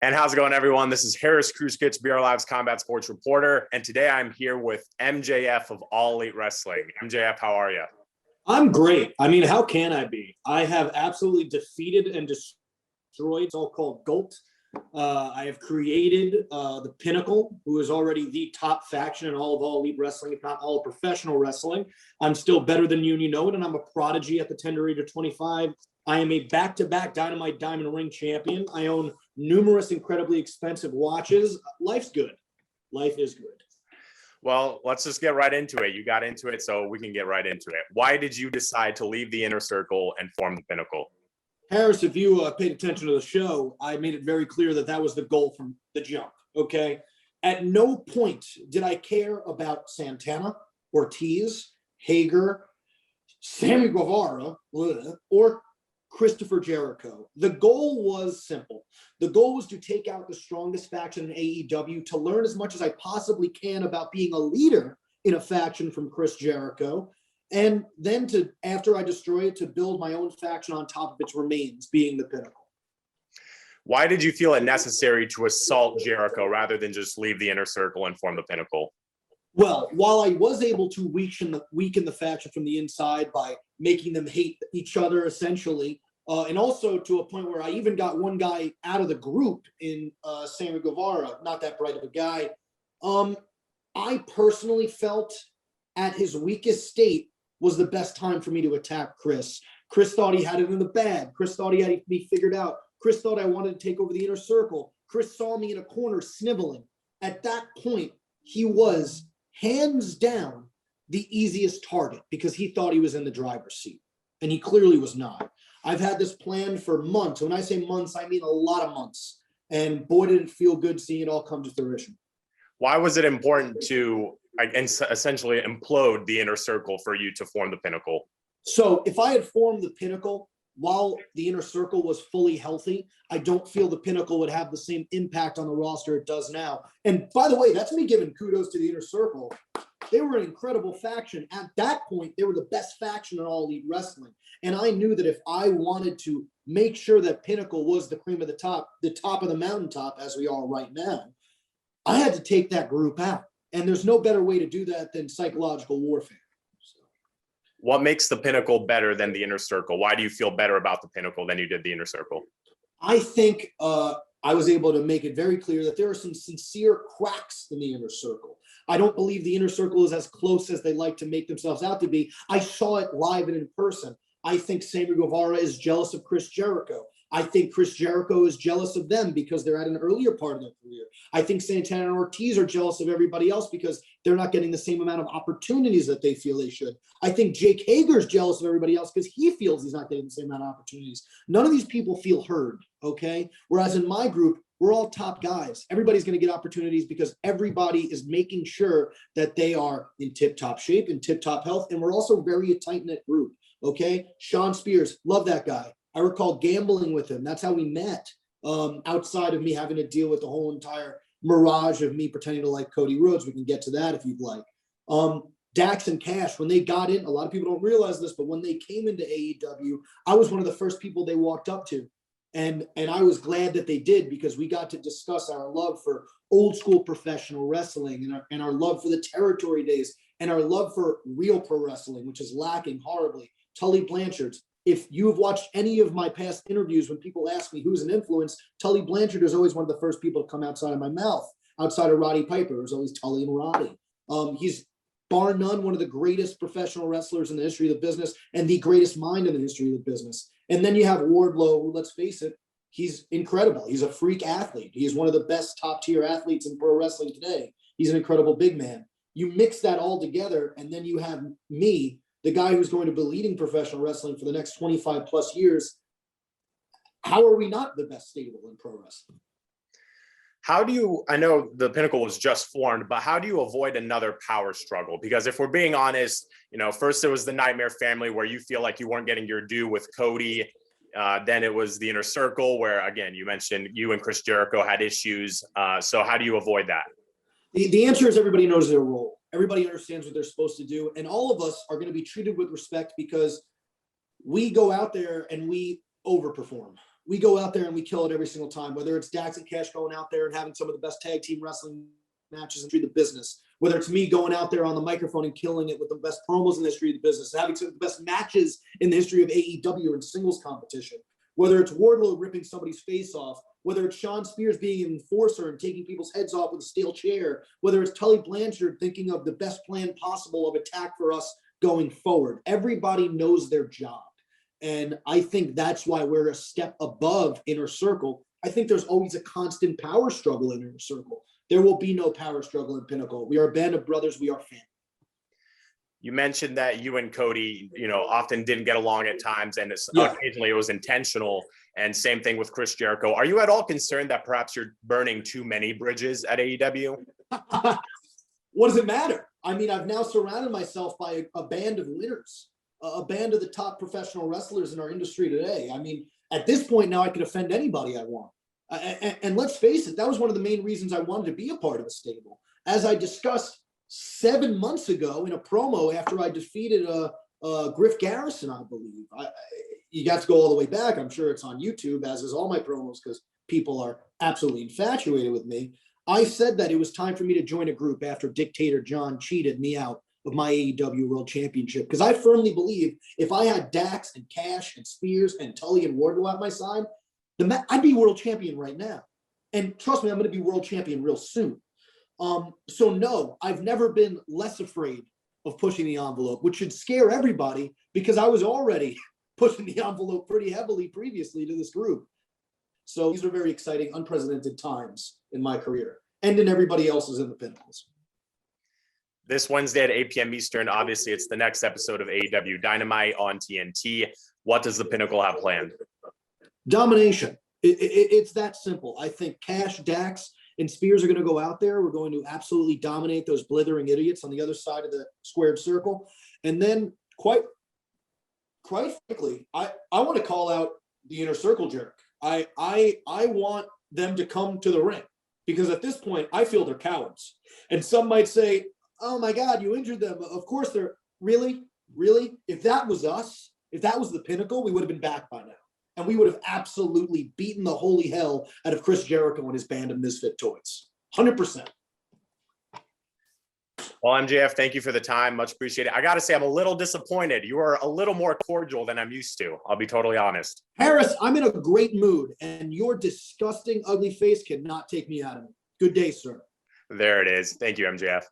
And how's it going, everyone? This is Haris Kruskic, BR Live's combat sports reporter. And today I'm here with MJF of All Elite Wrestling. MJF, how are you? I'm great. I mean, how can I be? I have absolutely defeated and destroyed so-called GOAT. I have created the Pinnacle, who is already the top faction in all of All Elite Wrestling, if not all of professional wrestling. I'm still better than you, and you know it, and I'm a prodigy at the tender age of 25. I am a back-to-back Dynamite Diamond Ring champion. I own numerous incredibly expensive watches. Life's good. Life is good. Well, let's just get right into it. You got into it, so we can get right into it. Why did you decide to leave the Inner Circle and form the Pinnacle? Haris, if you paid attention to the show, I made it very clear that that was the goal from the jump, okay? At no point did I care about Santana, Ortiz, Hager, Sammy Guevara, or Christopher Jericho. The goal was simple. The goal was to take out the strongest faction in AEW, to learn as much as I possibly can about being a leader in a faction from Chris Jericho, and then to, after I destroy it, to build my own faction on top of its remains, being the Pinnacle. Why did you feel it necessary to assault Jericho rather than just leave the Inner Circle and form the Pinnacle? Well, while I was able to weaken the faction from the inside by making them hate each other, essentially, and also to a point where I even got one guy out of the group in Sammy Guevara, not that bright of a guy, I personally felt at his weakest state was the best time for me to attack Chris. Chris thought he had it in the bag. Chris thought he had me figured out. Chris thought I wanted to take over the Inner Circle. Chris saw me in a corner sniveling. At that point, he was hands down the easiest target because he thought he was in the driver's seat, and he clearly was not. I've had this planned for months. When I say months, I mean a lot of months. And boy, did it feel good seeing it all come to fruition. Why was it important to essentially implode the Inner Circle for you to form the Pinnacle? So if I had formed the Pinnacle while the Inner Circle was fully healthy, I don't feel the Pinnacle would have the same impact on the roster it does now. And by the way, that's me giving kudos to the Inner Circle. They were an incredible faction. At that point, they were the best faction in All Elite Wrestling. And I knew that if I wanted to make sure that Pinnacle was the cream of the top of the mountaintop, as we are right now, I had to take that group out. And there's no better way to do that than psychological warfare. So. What makes the Pinnacle better than the Inner Circle? Why do you feel better about the Pinnacle than you did the Inner Circle? I think I was able to make it very clear that there are some sincere cracks in the Inner Circle. I don't believe the Inner Circle is as close as they like to make themselves out to be. I saw it live and in person. I think Sammy Guevara is jealous of Chris Jericho. I think Chris Jericho is jealous of them because they're at an earlier part of their career. I think Santana and Ortiz are jealous of everybody else because they're not getting the same amount of opportunities that they feel they should. I think Jake Hager is jealous of everybody else because he feels he's not getting the same amount of opportunities. None of these people feel heard, okay? Whereas in my group, we're all top guys. Everybody's going to get opportunities because everybody is making sure that they are in tip-top shape, in tip-top health, and we're also very a tight-knit group, okay? Sean Spears, love that guy. I recall gambling with him. That's how we met, outside of me having to deal with the whole entire mirage of me pretending to like Cody Rhodes. We can get to that if you'd like. Dax and Cash, when they got in, a lot of people don't realize this, but when they came into AEW, I was one of the first people they walked up to. And I was glad that they did because we got to discuss our love for old school professional wrestling and our love for the territory days and our love for real pro wrestling, which is lacking horribly. Tully Blanchard's. If you have watched any of my past interviews, when people ask me who's an influence, Tully Blanchard is always one of the first people to come outside of my mouth. Outside of Roddy Piper, it was always Tully and Roddy. He's bar none one of the greatest professional wrestlers in the history of the business and the greatest mind in the history of the business. And then you have Wardlow, who, let's face it, he's incredible. He's a freak athlete. He is one of the best top-tier athletes in pro wrestling today. He's an incredible big man. You mix that all together, and then you have me, the guy who's going to be leading professional wrestling for the next 25 plus years. How are we not the best stable in pro wrestling? How do you, I know the Pinnacle was just formed, but how do you avoid another power struggle? Because if we're being honest, first it was the Nightmare Family where you feel like you weren't getting your due with Cody. Then it was the Inner Circle where, again, you mentioned you and Chris Jericho had issues. So how do you avoid that? The answer is everybody knows their role. Everybody understands what they're supposed to do. And all of us are going to be treated with respect because we go out there and we overperform. we go out there and we kill it every single time, whether it's Dax and Cash going out there and having some of the best tag team wrestling matches in the business, whether it's me going out there on the microphone and killing it with the best promos in the history of the business, having some of the best matches in the history of AEW in singles competition, whether it's Wardlow ripping somebody's face off, whether it's Sean Spears being an enforcer and taking people's heads off with a steel chair, whether it's Tully Blanchard thinking of the best plan possible of attack for us going forward. Everybody knows their job. And I think that's why we're a step above Inner Circle. I think there's always a constant power struggle in Inner Circle. There will be no power struggle in Pinnacle. We are a band of brothers. We are family. You mentioned that you and Cody, often didn't get along at times, and occasionally it was intentional. And same thing with Chris Jericho. Are you at all concerned that perhaps you're burning too many bridges at AEW? What does it matter? I mean, I've now surrounded myself by a band of winners, a band of the top professional wrestlers in our industry today. I mean, at this point now I can offend anybody I want. And let's face it, that was one of the main reasons I wanted to be a part of the stable. As I discussed 7 months ago in a promo after I defeated Griff Garrison, I believe. You got to go all the way back. I'm sure it's on YouTube, as is all my promos, because people are absolutely infatuated with me. I said that it was time for me to join a group after Dictator John cheated me out of my AEW World Championship. Because I firmly believe if I had Dax and Cash and Spears and Tully and Wardlow at my side, I'd be world champion right now. And trust me, I'm going to be world champion real soon. So no, I've never been less afraid of pushing the envelope, which should scare everybody because I was already pushing the envelope pretty heavily previously to this group. So these are very exciting, unprecedented times in my career and in everybody else's in the Pinnacles. This Wednesday at 8 p.m. Eastern, obviously it's the next episode of AEW Dynamite on TNT. What does the Pinnacle have planned? Domination. It's that simple. I think Cash, Dax, and Spears are going to go out there. We're going to absolutely dominate those blithering idiots on the other side of the squared circle. And then quite frankly, I want to call out the Inner Circle jerk. I want them to come to the ring because at this point I feel they're cowards. And some might say, oh my God, you injured them. Of course they're really. If that was us, if that was the Pinnacle, we would have been back by now. And we would have absolutely beaten the holy hell out of Chris Jericho and his band of misfit toys. 100%. Well, MJF, thank you for the time. Much appreciated. I got to say, I'm a little disappointed. You are a little more cordial than I'm used to. I'll be totally honest. Haris, I'm in a great mood, and your disgusting, ugly face cannot take me out of it. Good day, sir. There it is. Thank you, MJF.